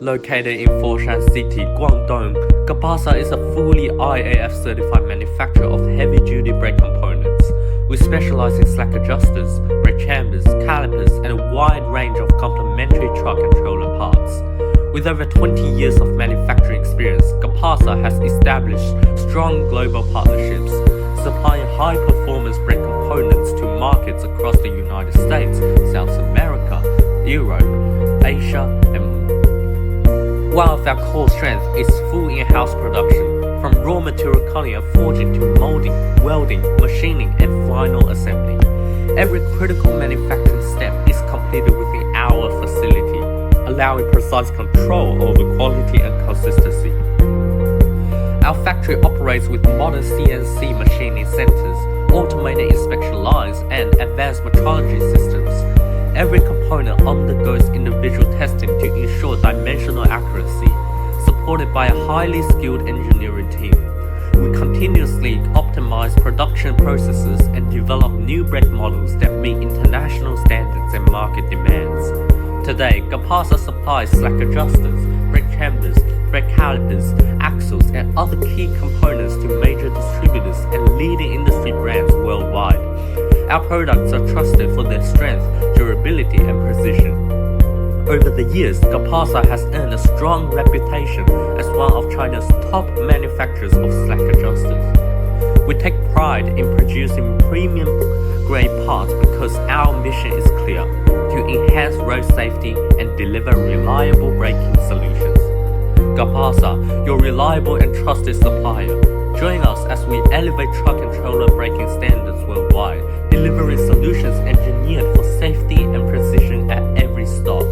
Located in Foshan City, Guangzhou, Gapasa is a fully IAF-certified manufacturer of heavy-duty brake components. We specialize in slack adjusters, brake chambers, calipers, and a wide range of complementary truck and trailer parts. With over 20 years of manufacturing experience, Gapasa has established strong global partnerships, supplying high-performance brake components to markets across the United States, South America, Europe, Asia, and more. One of our core strengths is full in-house production, from raw material cutting and forging to molding, welding, machining, and final assembly. Every critical manufacturing step is completed within our facility, allowing precise control over quality and consistency. Our factory operates with modern CNC machining centers, automated inspection lines, and advanced metrology systems. Every component undergoes individual testing to ensure dimensional accuracy, supported by a highly skilled engineering team. We continuously optimize production processes and develop new brake models that meet international standards and market demands. Today, Gapasa supplies slack adjusters, brake chambers, brake calipers, axles, and other key components to major distributors and leading industry brands worldwide. Our products are trusted for their strength, durability, and precision. Over the years, Gapasa has earned a strong reputation as one of China's top manufacturers of slack adjusters. We take pride in producing premium-grade parts because our mission is clear: to enhance road safety and deliver reliable braking solutions. Gapasa, your reliable and trusted supplier. Join us as we elevate truck and trailer braking standards worldwide, delivering solutions engineered for safety and precision at every stop.